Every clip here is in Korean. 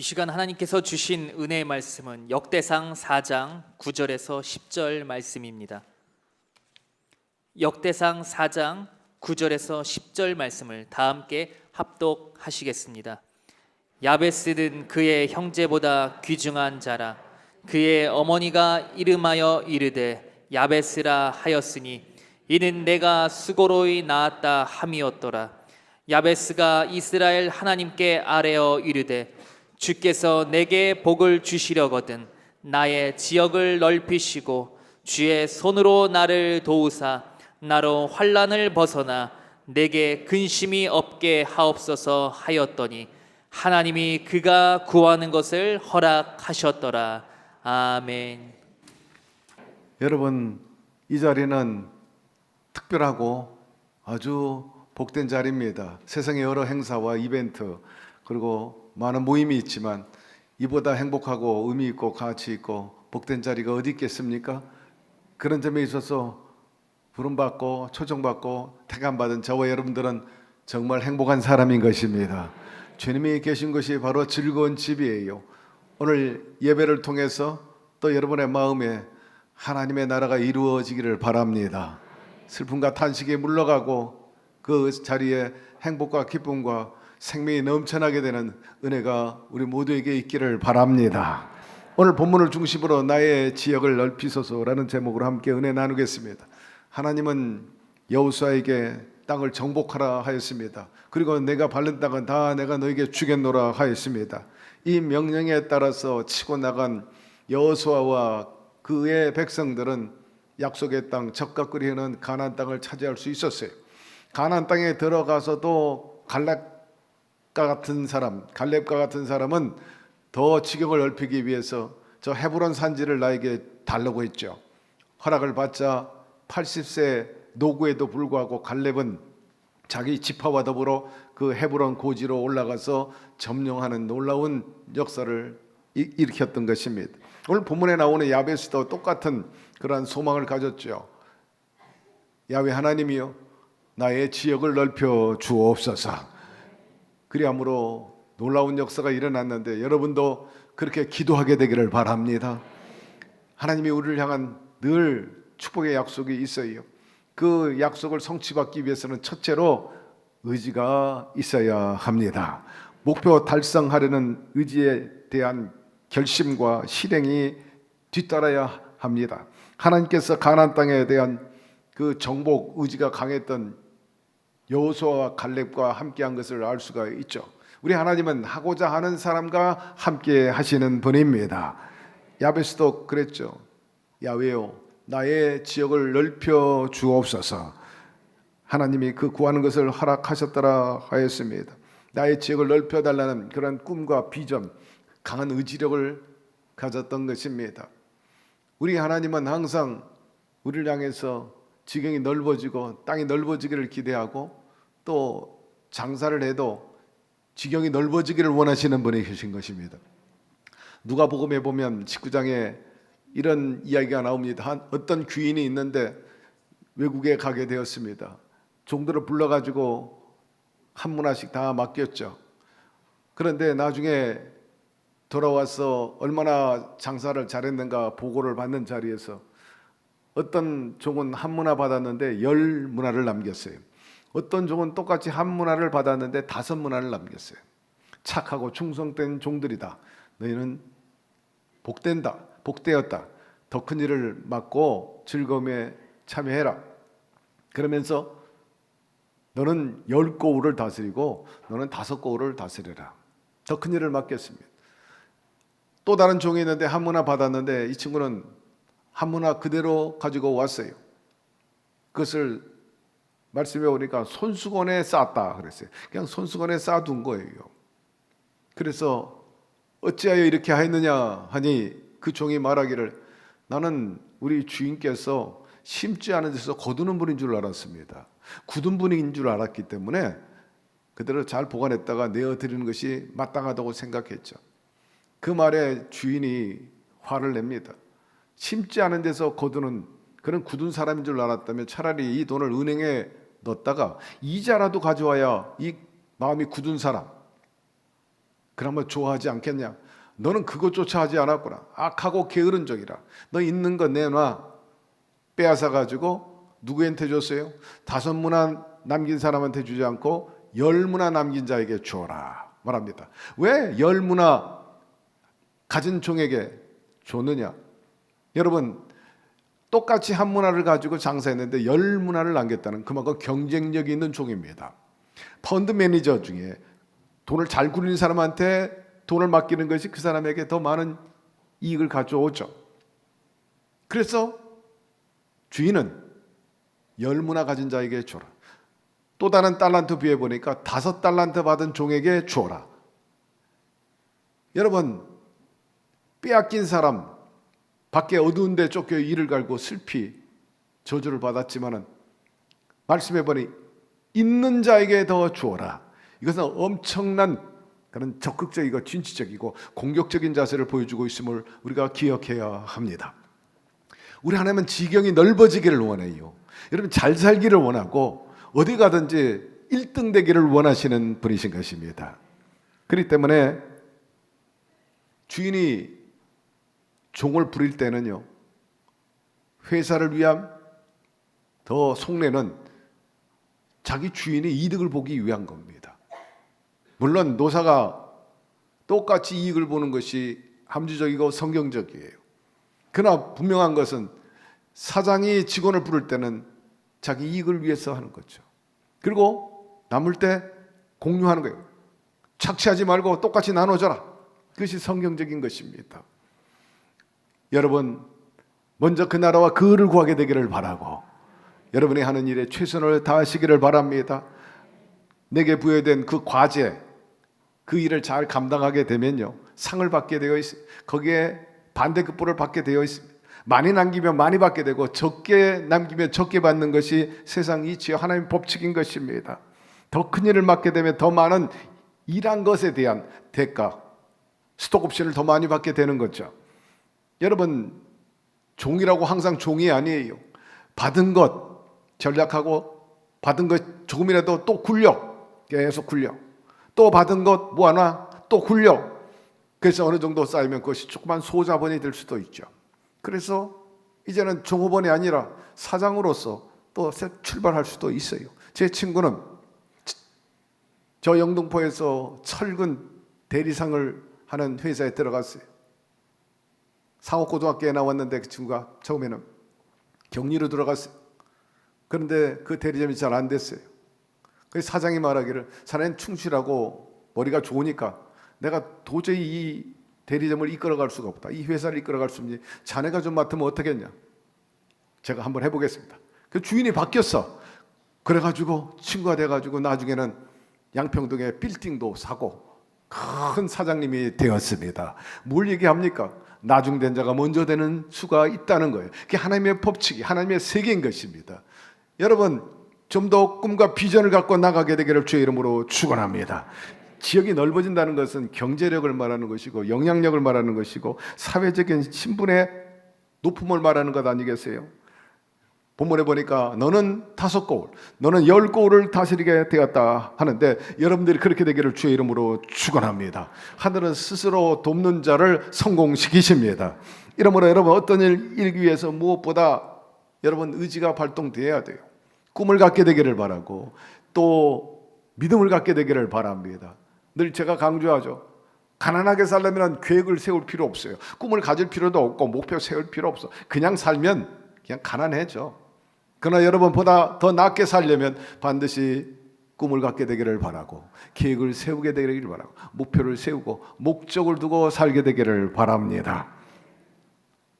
이 시간 하나님께서 주신 은혜의 말씀은 역대상 4장 9절에서 10절 말씀입니다. 역대상 4장 9절에서 10절 말씀을 다 함께 합독하시겠습니다. 야베스는 그의 형제보다 귀중한 자라. 그의 어머니가 이름하여 이르되 야베스라 하였으니 이는 내가 수고로이 낳았다 함이었더라. 야베스가 이스라엘 하나님께 아뢰어 이르되 주께서 내게 복을 주시려거든 나의 지역을 넓히시고 주의 손으로 나를 도우사 나로 환난을 벗어나 내게 근심이 없게 하옵소서 하였더니 하나님이 그가 구하는 것을 허락하셨더라. 아멘. 여러분, 이 자리는 특별하고 아주 복된 자리입니다. 세상의 여러 행사와 이벤트 그리고 많은 모임이 있지만 이보다 행복하고 의미 있고 가치 있고 복된 자리가 어디 있겠습니까? 그런 점에 있어서 부름받고 초청받고 택함받은 저와 여러분들은 정말 행복한 사람인 것입니다. 주님이 계신 것이 바로 즐거운 집이에요. 오늘 예배를 통해서 또 여러분의 마음에 하나님의 나라가 이루어지기를 바랍니다. 슬픔과 탄식이 물러가고 그 자리에 행복과 기쁨과 생명이 넘쳐나게 되는 은혜가 우리 모두에게 있기를 바랍니다. 오늘 본문을 중심으로 나의 지역을 넓히소서라는 제목으로 함께 은혜 나누겠습니다. 하나님은 여호수아에게 땅을 정복하라 하였습니다. 그리고 내가 밟는 땅은 다 내가 너에게 주겠노라 하였습니다. 이 명령에 따라서 치고 나간 여호수아와 그의 백성들은 약속의 땅 적각거리 흐르는 가나안 땅을 차지할 수 있었어요. 가나안 땅에 들어가서도 갈렙과 같은 사람은 더 지경을 넓히기 위해서 저 헤브론 산지를 나에게 달라고 했죠. 허락을 받자 80세 노구에도 불구하고 갈렙은 자기 지파와 더불어 그 헤브론 고지로 올라가서 점령하는 놀라운 역사를 일으켰던 것입니다. 오늘 본문에 나오는 야베스도 똑같은 그러한 소망을 가졌죠. 야훼 하나님이여 나의 지역을 넓혀 주옵소서. 그리함으로 놀라운 역사가 일어났는데 여러분도 그렇게 기도하게 되기를 바랍니다. 하나님이 우리를 향한 늘 축복의 약속이 있어요. 그 약속을 성취받기 위해서는 첫째로 의지가 있어야 합니다. 목표 달성하려는 의지에 대한 결심과 실행이 뒤따라야 합니다. 하나님께서 가나안 땅에 대한 그 정복 의지가 강했던 여호수아와 갈렙과 함께한 것을 알 수가 있죠. 우리 하나님은 하고자 하는 사람과 함께 하시는 분입니다. 야베스도 그랬죠. 야훼요 나의 지역을 넓혀 주옵소서. 하나님이 그 구하는 것을 허락하셨더라 하였습니다. 나의 지역을 넓혀 달라는 그런 꿈과 비전, 강한 의지력을 가졌던 것입니다. 우리 하나님은 항상 우리를 향해서 지경이 넓어지고 땅이 넓어지기를 기대하고 또 장사를 해도 지경이 넓어지기를 원하시는 분이 계신 것입니다. 누가복음에 보면 19장에 이런 이야기가 나옵니다. 어떤 귀인이 있는데 외국에 가게 되었습니다. 종들을 불러가지고 한 문화씩 다 맡겼죠. 그런데 나중에 돌아와서 얼마나 장사를 잘했는가 보고를 받는 자리에서 어떤 종은 한 문화 받았는데 10문화를 남겼어요. 어떤 종은 똑같이 한 문화를 받았는데 5문화를 남겼어요. 착하고 충성된 종들이다. 너희는 복된다. 복되었다. 더 큰 일을 맡고 즐거움에 참여해라. 그러면서 너는 10고을을 다스리고 너는 5고을을 다스려라. 더 큰 일을 맡겼습니다. 또 다른 종이 있는데 한 문화 받았는데 이 친구는 한 문화 그대로 가지고 왔어요. 그것을 말씀해 보니까 손수건에 쌌다 그랬어요. 그냥 손수건에 싸둔 거예요. 그래서 어찌하여 이렇게 하였느냐 하니 그 종이 말하기를 나는 우리 주인께서 심지 않은 데서 거두는 분인 줄 알았습니다. 굳은 분인 줄 알았기 때문에 그대로 잘 보관했다가 내어드리는 것이 마땅하다고 생각했죠. 그 말에 주인이 화를 냅니다. 심지 않은 데서 거두는 그런 굳은 사람인 줄 알았다면 차라리 이 돈을 은행에 넣었다가 이자라도 가져와야 이 마음이 굳은 사람 그러면 좋아하지 않겠냐? 너는 그것조차 하지 않았구나. 악하고 게으른 종이라. 너 있는 거 내놔. 빼앗아 가지고 누구한테 줬어요? 5문화 남긴 사람한테 주지 않고 10문화 남긴 자에게 주어라 말합니다. 왜 10문화 가진 종에게 줬느냐? 여러분, 똑같이 한 문화를 가지고 장사했는데 10문화를 남겼다는 그만큼 경쟁력이 있는 종입니다. 펀드 매니저 중에 돈을 잘 굴리는 사람한테 돈을 맡기는 것이 그 사람에게 더 많은 이익을 가져오죠. 그래서 주인은 10문화 가진 자에게 줘라. 또 다른 달란트 비해 보니까 5달란트 받은 종에게 주어라. 여러분, 빼앗긴 사람 밖에 어두운 데 쫓겨 이를 갈고 슬피 저주를 받았지만은 말씀해 보니 있는 자에게 더 주어라. 이것은 엄청난 그런 적극적이고 진취적이고 공격적인 자세를 보여주고 있음을 우리가 기억해야 합니다. 우리 하나님은 지경이 넓어지기를 원해요. 여러분, 잘 살기를 원하고 어디 가든지 1등 되기를 원하시는 분이신 것입니다. 그렇기 때문에 주인이 종을 부릴 때는요, 회사를 위한 더 속내는 자기 주인의 이득을 보기 위한 겁니다. 물론 노사가 똑같이 이익을 보는 것이 합리적이고 성경적이에요. 그러나 분명한 것은 사장이 직원을 부를 때는 자기 이익을 위해서 하는 거죠. 그리고 남을 때 공유하는 거예요. 착취하지 말고 똑같이 나눠줘라. 그것이 성경적인 것입니다. 여러분, 먼저 그 나라와 그 의를 구하게 되기를 바라고 여러분이 하는 일에 최선을 다하시기를 바랍니다. 내게 부여된 그 과제, 그 일을 잘 감당하게 되면요, 상을 받게 되어 있습니다. 거기에 반대급부를 받게 되어 있습니다. 많이 남기면 많이 받게 되고 적게 남기면 적게 받는 것이 세상 이치의 하나님의 법칙인 것입니다. 더 큰 일을 맡게 되면 더 많은 일한 것에 대한 대가, 스톡옵션을 더 많이 받게 되는 거죠. 여러분, 종이라고 항상 종이 아니에요. 받은 것 전략하고 받은 것 조금이라도 또 굴려, 계속 굴려. 또 받은 것 모아놔, 또 굴려. 그래서 어느 정도 쌓이면 그것이 조그만 소자본이 될 수도 있죠. 그래서 이제는 종업원이 아니라 사장으로서 또 출발할 수도 있어요. 제 친구는 저 영등포에서 철근 대리상을 하는 회사에 들어갔어요. 상업고등학교에 나왔는데 그 친구가 처음에는 격리로 들어갔어요. 그런데 그 대리점이 잘 안 됐어요. 그래서 사장이 말하기를, 자네는 충실하고 머리가 좋으니까 내가 도저히 이 대리점을 이끌어갈 수가 없다. 이 회사를 이끌어갈 수 없니? 자네가 좀 맡으면 어떻겠냐? 제가 한번 해보겠습니다. 그 주인이 바뀌었어. 그래가지고 친구가 돼가지고 나중에는 양평동에 빌딩도 사고 큰 사장님이 되었습니다. 뭘 얘기합니까? 나중된 자가 먼저 되는 수가 있다는 거예요. 그게 하나님의 법칙이, 하나님의 세계인 것입니다. 여러분, 좀 더 꿈과 비전을 갖고 나가게 되기를 주의 이름으로 축원합니다. 지역이 넓어진다는 것은 경제력을 말하는 것이고 영향력을 말하는 것이고 사회적인 신분의 높음을 말하는 것 아니겠어요? 본문에 보니까 너는 5고을, 너는 10고을을 다스리게 되었다 하는데 여러분들이 그렇게 되기를 주의 이름으로 축원합니다. 하늘은 스스로 돕는 자를 성공시키십니다. 이러므로 여러분, 어떤 일 일기 위해서 무엇보다 여러분 의지가 발동되어야 돼요. 꿈을 갖게 되기를 바라고 또 믿음을 갖게 되기를 바랍니다. 늘 제가 강조하죠. 가난하게 살려면 계획을 세울 필요 없어요. 꿈을 가질 필요도 없고 목표 세울 필요 없어. 그냥 살면 그냥 가난해져. 그러나 여러분보다 더 낫게 살려면 반드시 꿈을 갖게 되기를 바라고 계획을 세우게 되기를 바라고 목표를 세우고 목적을 두고 살게 되기를 바랍니다.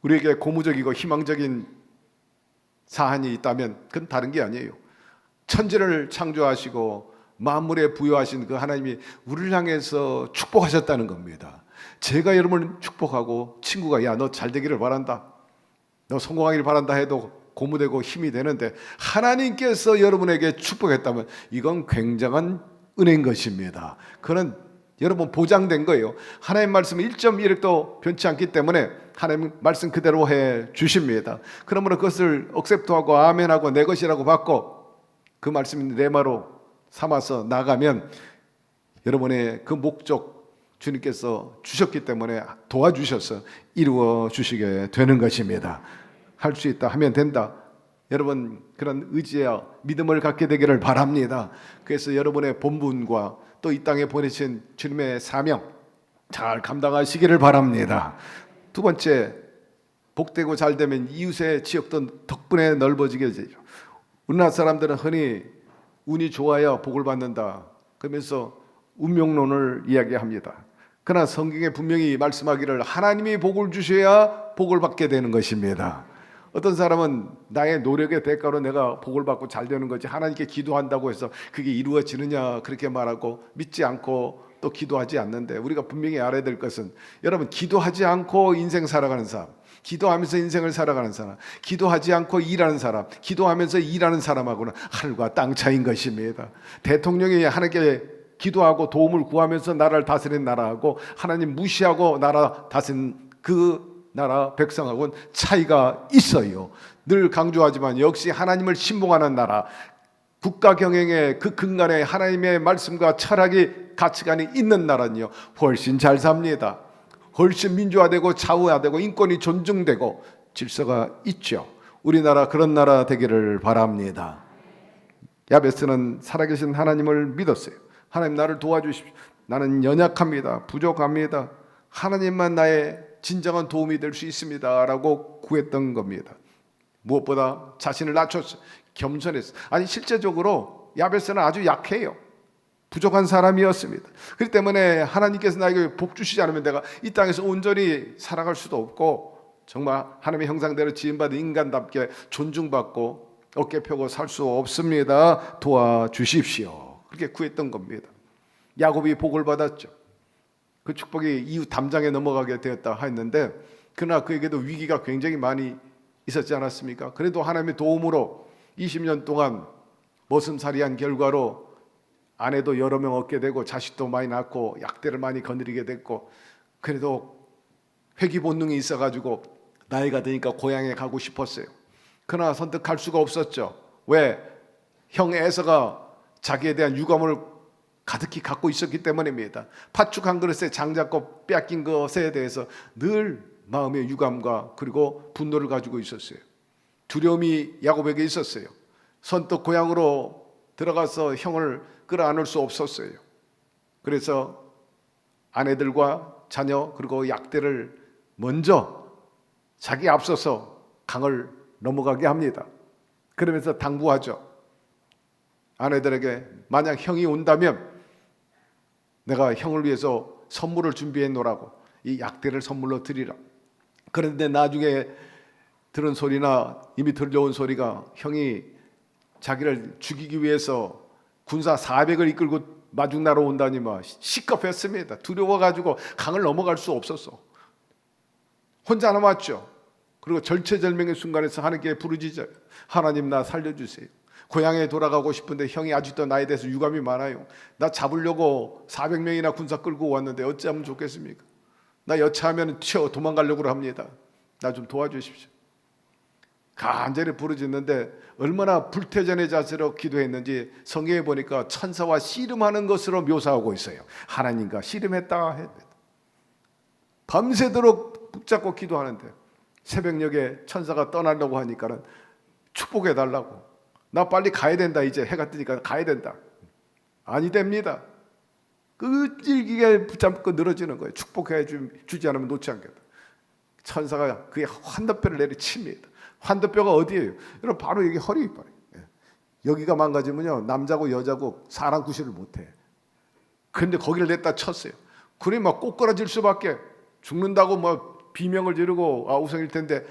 우리에게 고무적이고 희망적인 사안이 있다면 그건 다른 게 아니에요. 천지를 창조하시고 만물에 부여하신 그 하나님이 우리를 향해서 축복하셨다는 겁니다. 제가 여러분을 축복하고 친구가 야, 너 잘 되기를 바란다, 너 성공하기를 바란다 해도 고무되고 힘이 되는데 하나님께서 여러분에게 축복했다면 이건 굉장한 은혜인 것입니다. 그는 여러분 보장된 거예요. 하나님 말씀은 1.1획도 변치 않기 때문에 하나님 말씀 그대로 해 주십니다. 그러므로 그것을 억셉트하고 아멘하고 내 것이라고 받고 그 말씀이 내 마로 삼아서 나가면 여러분의 그 목적, 주님께서 주셨기 때문에 도와주셔서 이루어 주시게 되는 것입니다. 할 수 있다 하면 된다. 여러분 그런 의지와 믿음을 갖게 되기를 바랍니다. 그래서 여러분의 본분과 또 이 땅에 보내신 주님의 사명 잘 감당하시기를 바랍니다. 두 번째, 복되고 잘되면 이웃의 지역도 덕분에 넓어지게 되죠. 우리나라 사람들은 흔히 운이 좋아야 복을 받는다 그러면서 운명론을 이야기합니다. 그러나 성경에 분명히 말씀하기를 하나님이 복을 주셔야 복을 받게 되는 것입니다. 어떤 사람은 나의 노력의 대가로 내가 복을 받고 잘 되는 거지 하나님께 기도한다고 해서 그게 이루어지느냐 그렇게 말하고 믿지 않고 또 기도하지 않는데, 우리가 분명히 알아야 될 것은 여러분 기도하지 않고 인생 살아가는 사람, 기도하면서 인생을 살아가는 사람, 기도하지 않고 일하는 사람, 기도하면서 일하는 사람하고는 하늘과 땅 차이인 것입니다. 대통령이 하나님께 기도하고 도움을 구하면서 나라를 다스리는 나라하고 하나님 무시하고 나라 다스리는 그 나라 백성하고는 차이가 있어요. 늘 강조하지만 역시 하나님을 신봉하는 나라, 국가 경영의 그 근간에 하나님의 말씀과 철학이 가치관이 있는 나라는요 훨씬 잘 삽니다. 훨씬 민주화되고 좌우화되고 인권이 존중되고 질서가 있죠. 우리나라 그런 나라 되기를 바랍니다. 야베스는 살아계신 하나님을 믿었어요. 하나님 나를 도와주십시오. 나는 연약합니다. 부족합니다. 하나님만 나의 진정한 도움이 될 수 있습니다 라고 구했던 겁니다. 무엇보다 자신을 낮췄어요. 겸손했어요. 아니 실제적으로 야베스는 아주 약해요. 부족한 사람이었습니다. 그렇기 때문에 하나님께서 나에게 복 주시지 않으면 내가 이 땅에서 온전히 살아갈 수도 없고 정말 하나님의 형상대로 지음받은 인간답게 존중받고 어깨 펴고 살 수 없습니다. 도와주십시오. 그렇게 구했던 겁니다. 야곱이 복을 받았죠. 그 축복이 이후 담장에 넘어가게 되었다 했는데, 그러나 그에게도 위기가 굉장히 많이 있었지 않았습니까? 그래도 하나님의 도움으로 20년 동안 머슴살이한 결과로 아내도 여러 명 얻게 되고 자식도 많이 낳고 약대를 많이 거느리게 됐고, 그래도 회귀 본능이 있어가지고 나이가 드니까 고향에 가고 싶었어요. 그러나 선뜻 갈 수가 없었죠. 왜? 형 에서가 자기에 대한 유감을 가득히 갖고 있었기 때문입니다. 팥죽 한 그릇에 장잡고 빼앗긴 것에 대해서 늘 마음의 유감과 그리고 분노를 가지고 있었어요. 두려움이 야곱에게 있었어요. 선뜻 고향으로 들어가서 형을 끌어안을 수 없었어요. 그래서 아내들과 자녀 그리고 약대를 먼저 자기 앞서서 강을 넘어가게 합니다. 그러면서 당부하죠. 아내들에게 만약 형이 온다면 내가 형을 위해서 선물을 준비해 놓으라고, 이 약대를 선물로 드리라. 그런데 나중에 들은 소리나 이미 들려온 소리가 형이 자기를 죽이기 위해서 군사 400을 이끌고 마중나러 온다니만 시겁했습니다. 두려워가지고 강을 넘어갈 수 없었어. 혼자 남았죠. 그리고 절체절명의 순간에서 하나님께 부르짖어요. 하나님 나 살려주세요. 고향에 돌아가고 싶은데 형이 아직도 나에 대해서 유감이 많아요. 나 잡으려고 400명이나 군사 끌고 왔는데 어찌하면 좋겠습니까? 나 여차하면 튀어 도망가려고 합니다. 나 좀 도와주십시오. 간절히 부르짖는데 얼마나 불태전의 자세로 기도했는지 성경에 보니까 천사와 씨름하는 것으로 묘사하고 있어요. 하나님과 씨름했다. 밤새도록 붙잡고 기도하는데 새벽녘에 천사가 떠나려고 하니까는 축복해달라고. 나 빨리 가야 된다. 이제 해가 뜨니까 가야 된다. 아니 됩니다. 끈질기게 붙잡고 늘어지는 거예요. 축복해 주지 않으면 놓지 않겠다. 천사가 그의 환도뼈를 내리칩니다. 환도뼈가 어디예요? 여러분 바로 여기 허리 이빨. 여기가 망가지면요 남자고 여자고 사람 구실을 못해. 그런데 거기를 냈다 쳤어요. 그래 막 꼬꾸라질 수밖에. 죽는다고 뭐 비명을 지르고 아우성일 텐데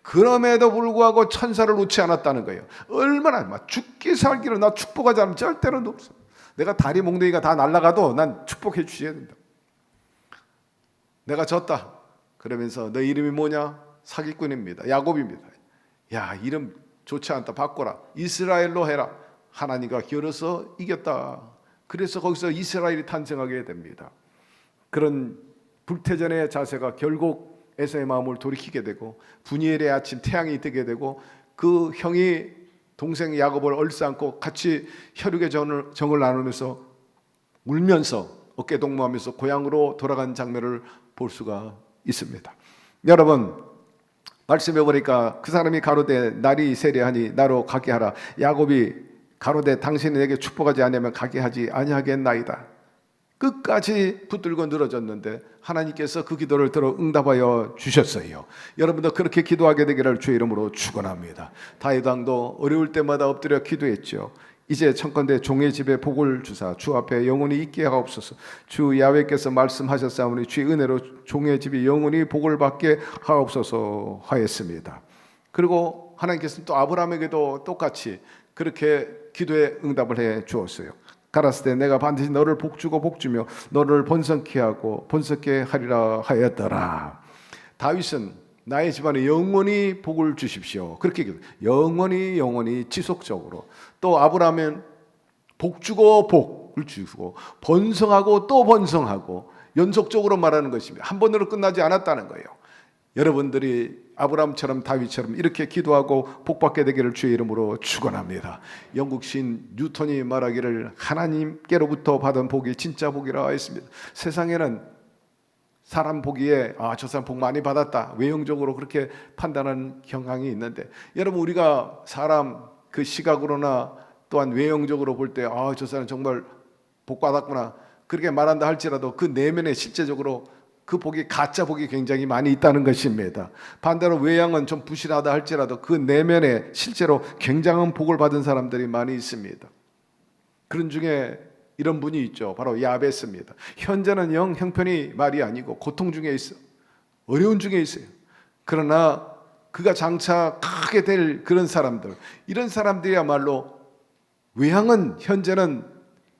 그럼에도 불구하고 천사를 놓지 않았다는 거예요. 얼마나 막 죽기 살기로 나 축복하지 않으면 절대로 없어. 내가 다리 몽둥이가 다 날아가도 난 축복해 주셔야 된다. 내가 졌다. 그러면서 너 이름이 뭐냐? 사기꾼입니다. 야곱입니다. 야 이름 좋지 않다. 바꿔라. 이스라엘로 해라. 하나님과 겨뤄서 이겼다. 그래서 거기서 이스라엘이 탄생하게 됩니다. 그런 불태전의 자세가 결국 에서의 마음을 돌이키게 되고 분이엘의 아침 태양이 뜨게 되고 그 형이 동생 야곱을 얼싸안고 같이 혈육의 정을 나누면서 울면서 어깨 동무하면서 고향으로 돌아간 장면을 볼 수가 있습니다. 여러분, 말씀해 보니까 그 사람이 가로되 날이 세려하니 나로 가게 하라. 야곱이 가로되 당신이 내게 축복하지 아니하면 가게 하지 아니하겠나이다. 끝까지 붙들고 늘어졌는데 하나님께서 그 기도를 들어 응답하여 주셨어요. 여러분도 그렇게 기도하게 되기를 주의 이름으로 축원합니다. 다윗 왕도 어려울 때마다 엎드려 기도했죠. 이제 청컨대 종의 집에 복을 주사 주 앞에 영원히 있게 하옵소서. 주 야훼께서 말씀하셨사오니 주의 은혜로 종의 집이 영원히 복을 받게 하옵소서 하였습니다. 그리고 하나님께서는 또 아브라함에게도 똑같이 그렇게 기도에 응답을 해 주었어요. 가라스 때 내가 반드시 너를 복주고 복주며 너를 번성케 하고 번성케 하리라 하였더라. 다윗은 나의 집안에 영원히 복을 주십시오. 그렇게 기도. 영원히 지속적으로. 또 아브라함은 복주고 복을 주고 번성하고 또 번성하고 연속적으로 말하는 것입니다. 한 번으로 끝나지 않았다는 거예요. 여러분들이 아브라함처럼 다윗처럼 이렇게 기도하고 복받게 되기를 주의 이름으로 축원합니다. 영국 시인 뉴턴이 말하기를 하나님께로부터 받은 복이 진짜 복이라 했습니다. 세상에는 사람 보기에 저 사람 복 많이 받았다 외형적으로 그렇게 판단하는 경향이 있는데, 여러분 우리가 사람 그 시각으로나 또한 외형적으로 볼 때 저 사람 정말 복 받았구나 그렇게 말한다 할지라도 그 내면에 실제적으로 그 복이 가짜 복이 굉장히 많이 있다는 것입니다. 반대로 외양은 좀 부실하다 할지라도 그 내면에 실제로 굉장한 복을 받은 사람들이 많이 있습니다. 그런 중에 이런 분이 있죠. 바로 야베스입니다. 현재는 영 형편이 말이 아니고 고통 중에 있어, 어려운 중에 있어요. 그러나 그가 장차 크게 될 그런 사람들, 이런 사람들이야말로 외향은 현재는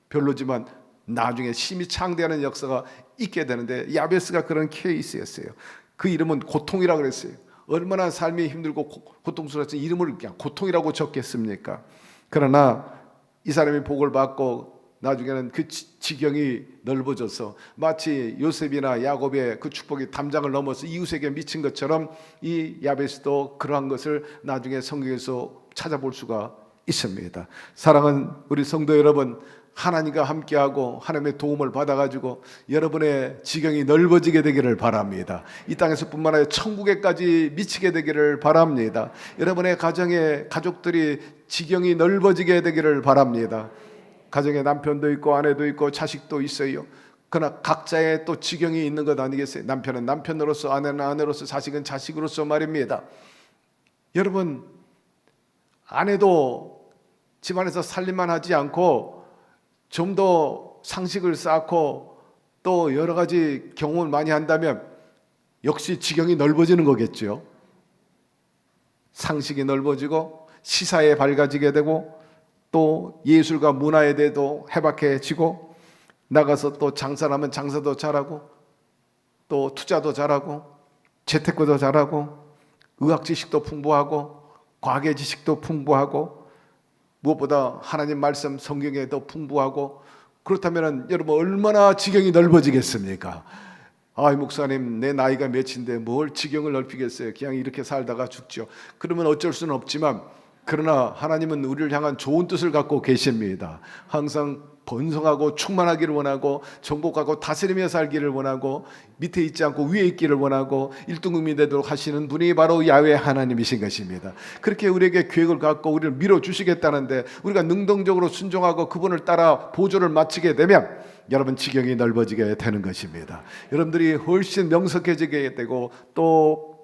별로지만 나중에 심히 창대하는 역사가 있게 되는데, 야베스가 그런 케이스였어요. 그 이름은 고통이라고 그랬어요. 얼마나 삶이 힘들고 고통스러웠지 이름을 그냥 고통이라고 적겠습니까? 그러나 이 사람이 복을 받고 나중에는 그 지경이 넓어져서 마치 요셉이나 야곱의 그 축복이 담장을 넘어서 이웃에게 미친 것처럼 이 야베스도 그러한 것을 나중에 성경에서 찾아볼 수가 있습니다. 사랑하는 우리 성도 여러분, 하나님과 함께하고 하나님의 도움을 받아가지고 여러분의 지경이 넓어지게 되기를 바랍니다. 이 땅에서뿐만 아니라 천국에까지 미치게 되기를 바랍니다. 여러분의 가정의 가족들이 지경이 넓어지게 되기를 바랍니다. 가정에 남편도 있고 아내도 있고 자식도 있어요. 그러나 각자의 또 지경이 있는 것 아니겠어요? 남편은 남편으로서, 아내는 아내로서, 자식은 자식으로서 말입니다. 여러분, 아내도 집안에서 살림만 하지 않고 좀 더 상식을 쌓고 또 여러 가지 경험을 많이 한다면 역시 지경이 넓어지는 거겠죠. 상식이 넓어지고 시사에 밝아지게 되고 또 예술과 문화에 대해도 해박해지고 나가서 또 장사를 하면 장사도 잘하고 또 투자도 잘하고 재테크도 잘하고 의학 지식도 풍부하고 과학의 지식도 풍부하고 무엇보다 하나님 말씀 성경에 더 풍부하고, 그렇다면 여러분 얼마나 지경이 넓어지겠습니까? 목사님 내 나이가 몇인데 뭘 지경을 넓히겠어요? 그냥 이렇게 살다가 죽죠. 그러면 어쩔 수는 없지만, 그러나 하나님은 우리를 향한 좋은 뜻을 갖고 계십니다. 항상 번성하고 충만하기를 원하고 정복하고 다스리며 살기를 원하고 밑에 있지 않고 위에 있기를 원하고 1등국민이 되도록 하시는 분이 바로 야훼 하나님이신 것입니다. 그렇게 우리에게 계획을 갖고 우리를 밀어주시겠다는데 우리가 능동적으로 순종하고 그분을 따라 보조를 마치게 되면 여러분 지경이 넓어지게 되는 것입니다. 여러분들이 훨씬 명석해지게 되고 또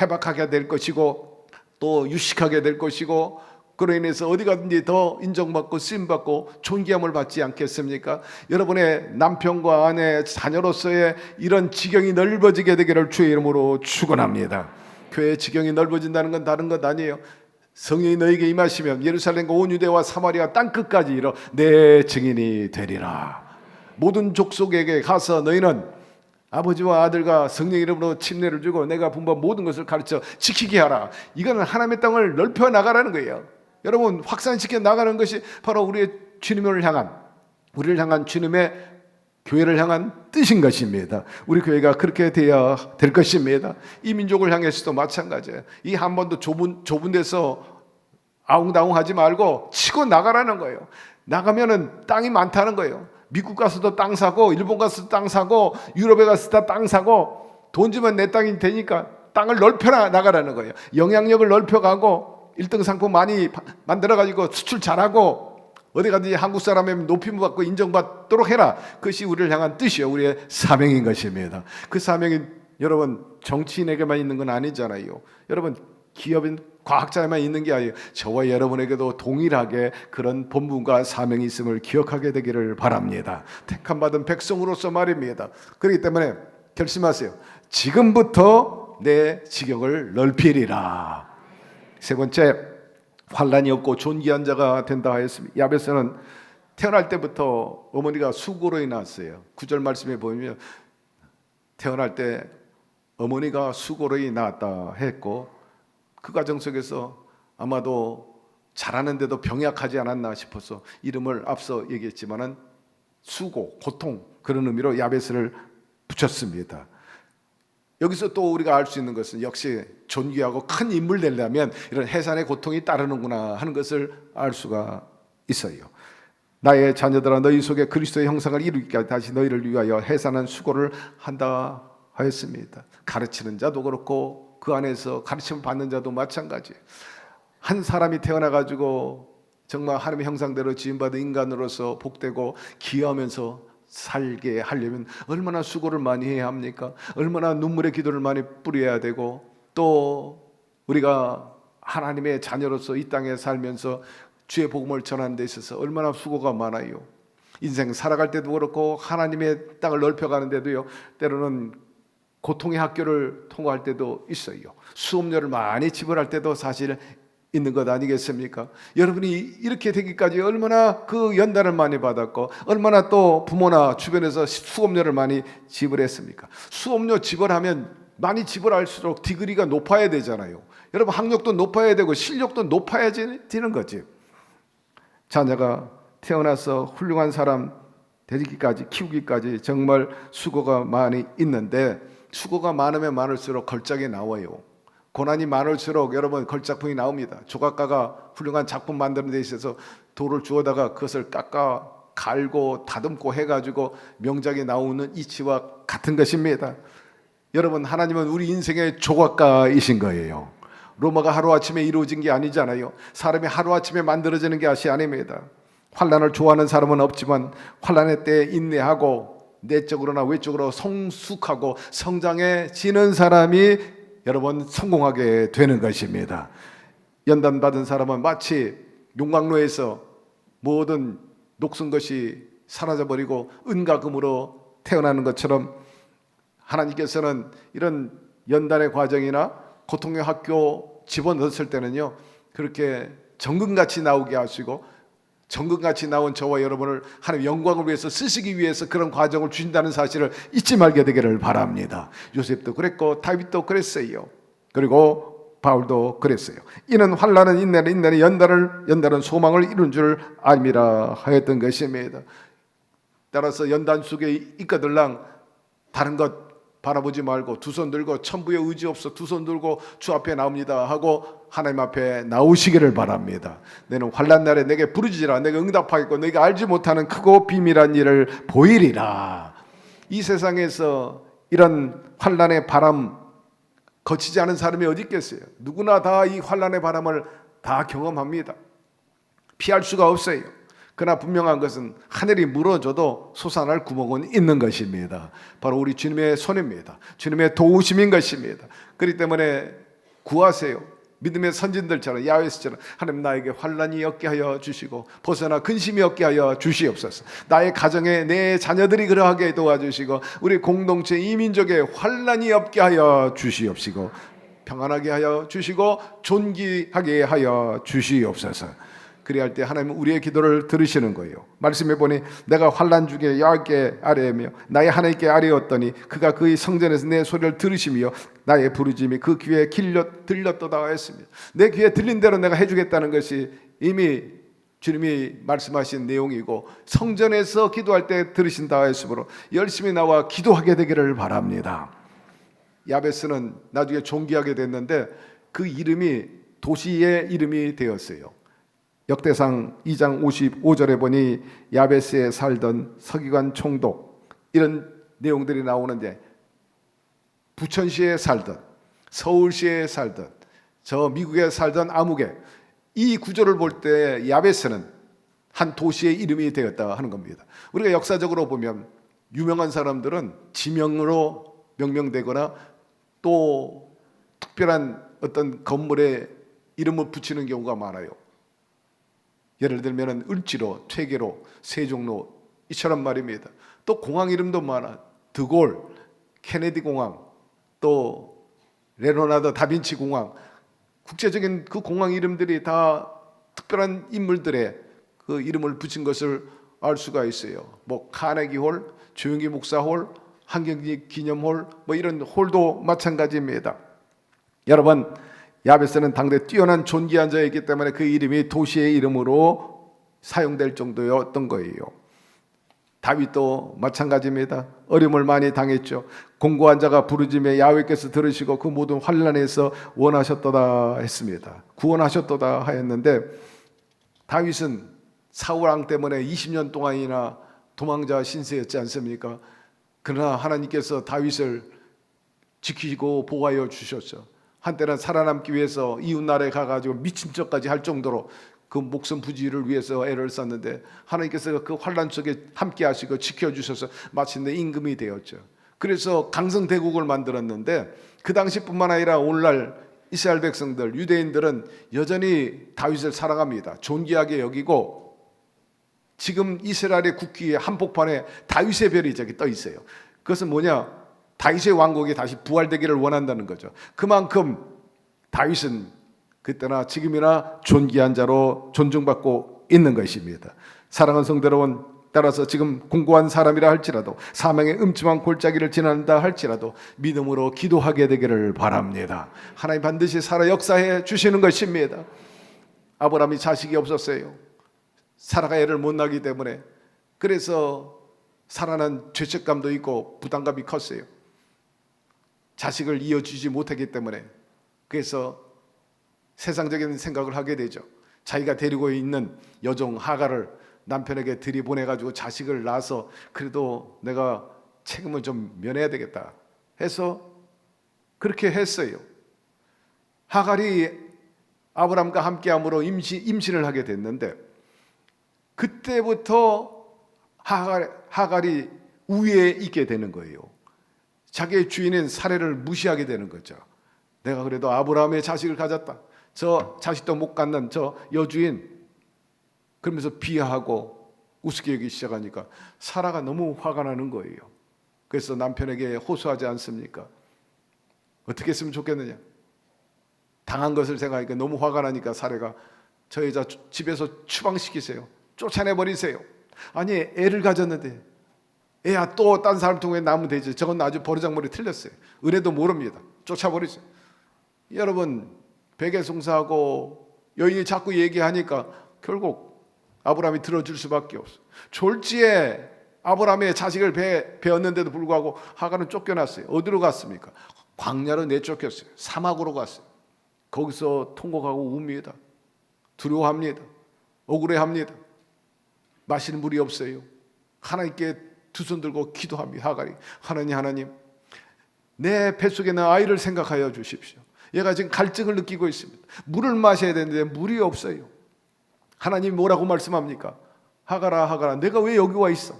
해박하게 될 것이고 또 유식하게 될 것이고, 그로 인해서 어디 가든지 더 인정받고 쓰임받고 존귀함을 받지 않겠습니까? 여러분의 남편과 아내, 자녀로서의 이런 지경이 넓어지게 되기를 주의 이름으로 축원합니다. 교회의 지경이 넓어진다는 건 다른 것 아니에요. 성령이 너에게 임하시면 예루살렘과 온 유대와 사마리아 땅끝까지 이르러 내 증인이 되리라. 모든 족속에게 가서 너희는 아버지와 아들과 성령 이름으로 침례를 주고 내가 분부한 모든 것을 가르쳐 지키게 하라. 이거는 하나님의 땅을 넓혀 나가라는 거예요. 여러분, 확산시켜 나가는 것이 바로 우리의 주님을 향한, 우리를 향한 주님의 교회를 향한 뜻인 것입니다. 우리 교회가 그렇게 되어야 될 것입니다. 이 민족을 향해서도 마찬가지예요. 이 한 번도 좁은 데서 아웅다웅하지 말고 치고 나가라는 거예요. 나가면은 땅이 많다는 거예요. 미국 가서도 땅 사고 일본 가서도 땅 사고 유럽에 가서도 땅 사고 돈 주면 내 땅이 되니까 땅을 넓혀 나가라는 거예요. 영향력을 넓혀가고 1등 상품 많이 만들어가지고 수출 잘하고 어디 가든지 한국 사람의 높임 받고 인정받도록 해라. 그것이 우리를 향한 뜻이요, 우리의 사명인 것입니다. 그 사명이 여러분 정치인에게만 있는 건 아니잖아요. 여러분 기업인 과학자에만 있는 게 아니에요. 저와 여러분에게도 동일하게 그런 본분과 사명이 있음을 기억하게 되기를 바랍니다. 택함받은 백성으로서 말입니다. 그렇기 때문에 결심하세요. 지금부터 내 지경을 넓히리라. 세 번째, 환난이 없고 존귀한 자가 된다 하였습니다. 야베스는 태어날 때부터 어머니가 수고로 낳았어요. 9절 말씀에 보면 태어날 때 어머니가 수고로 낳았다 했고 그 과정 속에서 아마도 자라는데도 병약하지 않았나 싶어서 이름을 앞서 얘기했지만은 수고, 고통 그런 의미로 야베스를 붙였습니다. 여기서 또 우리가 알 수 있는 것은 역시 존귀하고 큰 인물 되려면 이런 해산의 고통이 따르는구나 하는 것을 알 수가 있어요. 나의 자녀들아 너희 속에 그리스도의 형상을 이루기까지 다시 너희를 위하여 해산한 수고를 한다 하였습니다. 가르치는 자도 그렇고 그 안에서 가르침을 받는 자도 마찬가지예요. 한 사람이 태어나가지고 정말 하나님의 형상대로 지음받은 인간으로서 복되고 기여하면서 살게 하려면 얼마나 수고를 많이 해야 합니까? 얼마나 눈물의 기도를 많이 뿌려야 되고 또 우리가 하나님의 자녀로서 이 땅에 살면서 주의 복음을 전하는 데 있어서 얼마나 수고가 많아요. 인생 살아갈 때도 그렇고 하나님의 땅을 넓혀가는 데도요, 때로는 고통의 학교를 통과할 때도 있어요. 수업료를 많이 지불할 때도 사실 있는 것 아니겠습니까? 여러분이 이렇게 되기까지 얼마나 그 연단을 많이 받았고 얼마나 또 부모나 주변에서 수업료를 많이 지불했습니까? 수업료 지불하면 많이 지불할수록 디그리가 높아야 되잖아요. 여러분 학력도 높아야 되고 실력도 높아야 되는 거지. 자녀가 태어나서 훌륭한 사람 되기까지 키우기까지 정말 수고가 많이 있는데 수고가 많으면 많을수록 걸작이 나와요. 고난이 많을수록 여러분 걸작품이 나옵니다. 조각가가 훌륭한 작품 만드는 데 있어서 돌을 주워다가 그것을 깎아 갈고 다듬고 해가지고 명작이 나오는 이치와 같은 것입니다. 여러분 하나님은 우리 인생의 조각가이신 거예요. 로마가 하루아침에 이루어진 게 아니잖아요. 사람이 하루아침에 만들어지는 것이 아닙니다. 환난을 좋아하는 사람은 없지만 환난의 때에 인내하고 내적으로나 외적으로 성숙하고 성장해지는 사람이 여러분 성공하게 되는 것입니다. 연단받은 사람은 마치 용광로에서 모든 녹슨 것이 사라져버리고 은과 금으로 태어나는 것처럼 하나님께서는 이런 연단의 과정이나 고통의 학교 집어넣었을 때는요, 그렇게 정금같이 나오게 하시고 정금같이 나온 저와 여러분을 하나님 영광을 위해서 쓰시기 위해서 그런 과정을 주신다는 사실을 잊지 말게 되기를 바랍니다. 요셉도 그랬고 다윗도 그랬어요. 그리고 바울도 그랬어요. 이는 환난은 인내는 인내는 연단은 소망을 이룬 줄 알미라 하였던 것입니다. 따라서 연단 속에 있거들랑 다른 것 바라보지 말고 두 손 들고 천부의 의지 없어 두 손 들고 주 앞에 나옵니다 하고 하나님 앞에 나오시기를 바랍니다. 너는 환난 날에 내게 부르짖으라. 내가 응답하겠고 내가 알지 못하는 크고 비밀한 일을 보이리라. 이 세상에서 이런 환난의 바람 거치지 않은 사람이 어디 있겠어요? 누구나 다 이 환난의 바람을 다 경험합니다. 피할 수가 없어요. 그러나 분명한 것은 하늘이 물어줘도 솟아날 구멍은 있는 것입니다. 바로 우리 주님의 손입니다. 주님의 도우심인 것입니다. 그렇기 때문에 구하세요. 믿음의 선진들처럼 야훼스처럼 하나님 나에게 환난이 없게 하여 주시고 벗어나 근심이 없게 하여 주시옵소서. 나의 가정에 내 자녀들이 그러하게 도와주시고 우리 공동체 이민족에 환난이 없게 하여 주시옵시고 평안하게 하여 주시고 존귀하게 하여 주시옵소서. 그리할 때 하나님은 우리의 기도를 들으시는 거예요. 말씀해 보니 내가 환난 중에 여호와께 아뢰며 나의 하나님께 아뢰었더니 그가 그의 성전에서 내 소리를 들으시며 나의 부르짖음이 그 귀에 들렸도다 했습니다. 내 귀에 들린 대로 내가 해주겠다는 것이 이미 주님이 말씀하신 내용이고 성전에서 기도할 때 들으신다 했으므로 열심히 나와 기도하게 되기를 바랍니다. 야베스는 나중에 존귀하게 됐는데 그 이름이 도시의 이름이 되었어요. 역대상 2장 55절에 보니 야베스에 살던 서기관 총독, 이런 내용들이 나오는데, 부천시에 살던, 서울시에 살던, 저 미국에 살던 아무개, 이 구조를 볼 때 야베스는 한 도시의 이름이 되었다 하는 겁니다. 우리가 역사적으로 보면 유명한 사람들은 지명으로 명명되거나 또 특별한 어떤 건물에 이름을 붙이는 경우가 많아요. 예를 들면 을지로, 퇴계로, 세종로 이처럼 말입니다. 또 공항 이름도 많아. 드골, 케네디 공항, 또 레오나르도 다빈치 공항, 국제적인 그 공항 이름들이 다 특별한 인물들의 그 이름을 붙인 것을 알 수가 있어요. 뭐 카네기홀, 조용기 목사홀, 한경지 기념홀, 뭐 이런 홀도 마찬가지입니다. 여러분, 야베스는 당대 뛰어난 존귀한 자였기 때문에 그 이름이 도시의 이름으로 사용될 정도였던 거예요. 다윗도 마찬가지입니다. 어려움을 많이 당했죠. 공고한 자가 부르짖매 야훼께서 들으시고 그 모든 환난에서 원하셨도다 했습니다. 구원하셨도다 하였는데, 다윗은 사울 왕 때문에 20년 동안이나 도망자 신세였지 않습니까? 그러나 하나님께서 다윗을 지키고 보호하여 주셨죠. 한때는 살아남기 위해서 이웃나라에 가가지고 미친 척까지 할 정도로 그 목숨 부지를 위해서 애를 썼는데, 하나님께서 그 환난 속에 함께 하시고 지켜주셔서 마침내 임금이 되었죠. 그래서 강성대국을 만들었는데, 그 당시뿐만 아니라 오늘날 이스라엘 백성들, 유대인들은 여전히 다윗을 사랑합니다. 존귀하게 여기고, 지금 이스라엘의 국기의 한복판에 다윗의 별이 저기 떠 있어요. 그것은 뭐냐? 다윗의 왕국이 다시 부활되기를 원한다는 거죠. 그만큼 다윗은 그때나 지금이나 존귀한 자로 존중받고 있는 것입니다. 사랑하는 성도 여러분, 따라서 지금 공고한 사람이라 할지라도, 사망의 음침한 골짜기를 지난다 할지라도 믿음으로 기도하게 되기를 바랍니다. 하나님 반드시 살아 역사해 주시는 것입니다. 아브라함이 자식이 없었어요. 사라가 애를 못 낳기 때문에. 그래서 사라는 죄책감도 있고 부담감이 컸어요. 자식을 이어주지 못하기 때문에. 그래서 세상적인 생각을 하게 되죠. 자기가 데리고 있는 여종 하갈을 남편에게 들이보내가지고 자식을 낳아서 그래도 내가 책임을 좀 면해야 되겠다 해서 그렇게 했어요. 하갈이 아브람과 함께함으로 임신을 하게 됐는데, 그때부터 하갈이 우위에 있게 되는 거예요. 자기의 주인인 사례를 무시하게 되는 거죠. 내가 그래도 아브라함의 자식을 가졌다, 저 자식도 못 갖는 저 여주인, 그러면서 비하하고 우습게 여기기 시작하니까 사라가 너무 화가 나는 거예요. 그래서 남편에게 호소하지 않습니까? 어떻게 했으면 좋겠느냐? 당한 것을 생각하니까 너무 화가 나니까 사례가 저 여자 집에서 추방시키세요. 쫓아내버리세요. 아니, 애를 가졌는데 애야 또 딴 사람 통해 나면 되지. 저건 아주 버르장머리 틀렸어요. 은혜도 모릅니다. 쫓아버리세요. 여러분, 베개송사하고 여인이 자꾸 얘기하니까 결국 아브라함이 들어줄 수밖에 없어. 졸지에 아브라함의 자식을 배웠는데도 불구하고 하갈은 쫓겨났어요. 어디로 갔습니까? 광야로 내쫓겼어요. 사막으로 갔어요. 거기서 통곡하고 웁니다. 두려워합니다. 억울해합니다. 마실 물이 없어요. 하나님께 두 손 들고 기도합니다. 하갈이, 하나님, 내 뱃속에 있는 아이를 생각하여 주십시오. 얘가 지금 갈증을 느끼고 있습니다. 물을 마셔야 되는데 물이 없어요. 하나님이 뭐라고 말씀합니까? 하갈아, 내가 왜 여기 와 있어?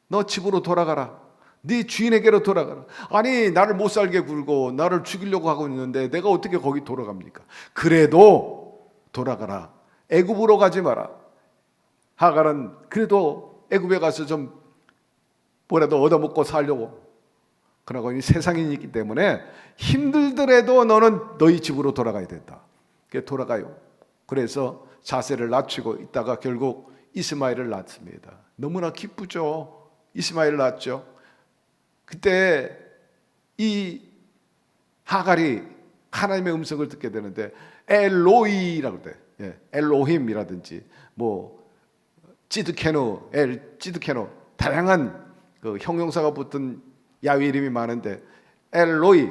너 집으로 돌아가라. 네 주인에게로 돌아가라. 아니, 나를 못 살게 굴고 나를 죽이려고 하고 있는데 내가 어떻게 거기 돌아갑니까? 그래도 돌아가라. 애굽으로 가지 마라. 하갈은 그래도 애굽에 가서 좀 뭐라도 얻어먹고 살려고. 그러고 이 세상이 있기 때문에 힘들더라도 너는 너희 집으로 돌아가야 된다. 그게 돌아가요. 그래서 자세를 낮추고 있다가 결국 이스마엘을 낳습니다. 너무나 기쁘죠. 이스마엘을 낳았죠. 그때 이 하갈이 하나님의 음성을 듣게 되는데, 엘로이라고 돼. 엘로힘이라든지 뭐 찌드케노, 찌드케노, 다양한 그 형용사가 붙은 야훼 이름이 많은데, 엘로이,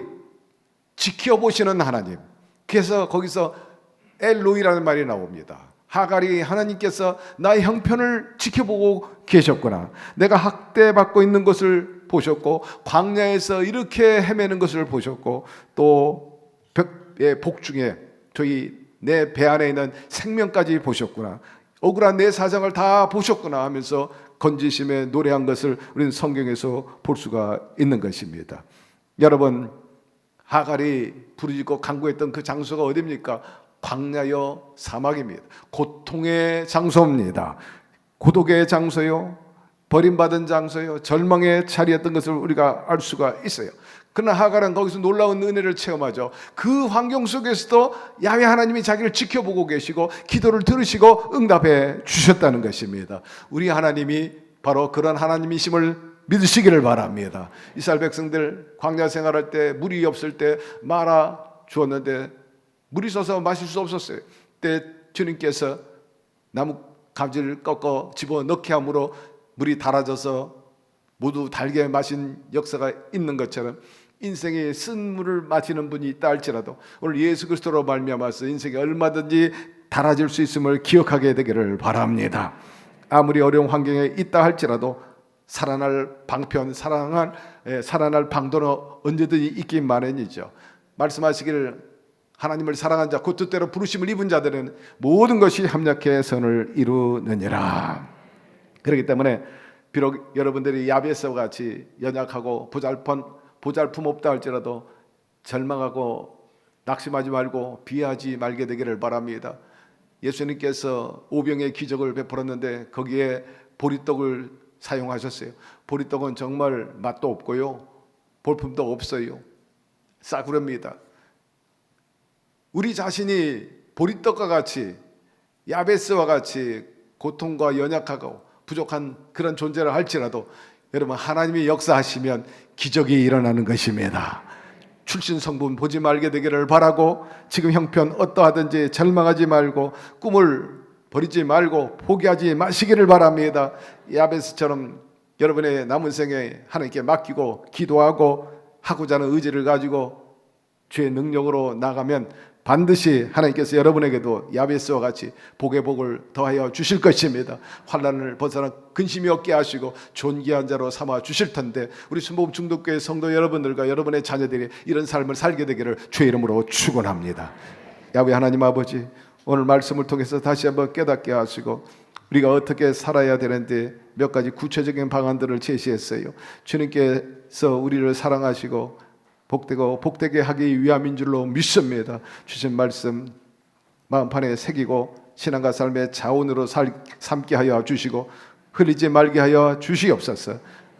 지켜보시는 하나님. 그래서 거기서 엘로이라는 말이 나옵니다. 하갈이 하나님께서 나의 형편을 지켜보고 계셨구나. 내가 학대받고 있는 것을 보셨고 광야에서 이렇게 헤매는 것을 보셨고 또 벽의 복중에 내 배 안에 있는 생명까지 보셨구나. 억울한 내 사정을 다 보셨구나 하면서 건지심에 노래한 것을 우리는 성경에서 볼 수가 있는 것입니다. 여러분, 하갈이 부르짖고 간구했던 그 장소가 어디입니까? 광야여 사막입니다. 고통의 장소입니다. 고독의 장소요, 버림받은 장소요, 절망의 자리였던 것을 우리가 알 수가 있어요. 그러나 하갈은 거기서 놀라운 은혜를 체험하죠. 그 환경 속에서도 야훼 하나님이 자기를 지켜보고 계시고 기도를 들으시고 응답해 주셨다는 것입니다. 우리 하나님이 바로 그런 하나님이심을 믿으시기를 바랍니다. 이스라엘 백성들 광야 생활할 때 물이 없을 때 마라 주었는데 물이 솟아 마실 수 없었어요. 그때 주님께서 나무 가지를 꺾어 집어넣게 함으로 물이 달아져서 모두 달게 마신 역사가 있는 것처럼 인생에 쓴 물을 마시는 분이 있다 할지라도 오늘 예수 그리스도로 말미암아서 인생이 얼마든지 달아질 수 있음을 기억하게 되기를 바랍니다. 아무리 어려운 환경에 있다 할지라도 살아날 방편, 살아날 방도는 언제든지 있기 마련이죠. 말씀하시기를 하나님을 사랑한 자 곧 뜻대로 부르심을 입은 자들은 모든 것이 합력해 선을 이루느니라. 그렇기 때문에 비록 여러분들이 야베스와 같이 연약하고 보잘품 없다 할지라도 절망하고 낙심하지 말고 비하지 말게 되기를 바랍니다. 예수님께서 오병의 기적을 베풀었는데 거기에 보리떡을 사용하셨어요. 보리떡은 정말 맛도 없고요, 볼품도 없어요. 싸구려입니다. 우리 자신이 보리떡과 같이 야베스와 같이 고통과 연약하고 부족한 그런 존재를 할지라도 여러분, 하나님이 역사하시면 기적이 일어나는 것입니다. 출신 성분 보지 말게 되기를 바라고 지금 형편 어떠하든지 절망하지 말고 꿈을 버리지 말고 포기하지 마시기를 바랍니다. 야베스처럼 여러분의 남은 생에 하나님께 맡기고 기도하고 하고자 하는 의지를 가지고 주의 능력으로 나가면 반드시 하나님께서 여러분에게도 야베스와 같이 복의 복을 더하여 주실 것입니다. 환난을 벗어나 근심이 없게 하시고 존귀한 자로 삼아 주실 텐데 우리 순복음 중독교회 성도 여러분들과 여러분의 자녀들이 이런 삶을 살게 되기를 주의 이름으로 축원합니다. 야훼 하나님 아버지, 오늘 말씀을 통해서 다시 한번 깨닫게 하시고 우리가 어떻게 살아야 되는데 몇 가지 구체적인 방안들을 제시했어요. 주님께서 우리를 사랑하시고 복되고 복되게 하기 위함인 줄로 믿습니다. 주신 말씀 마음판에 새기고 신앙과 삶의 자원으로 삼게 하여 주시고 흘리지 말게 하여 주시옵소서.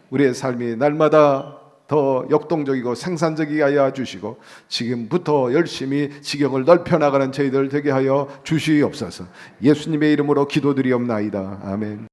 우리의 삶이 날마다 더 역동적이고 생산적이게 하여 주시고 지금부터 열심히 지경을 넓혀나가는 저희들 되게 하여 주시옵소서. 예수님의 이름으로 기도드리옵나이다. 아멘.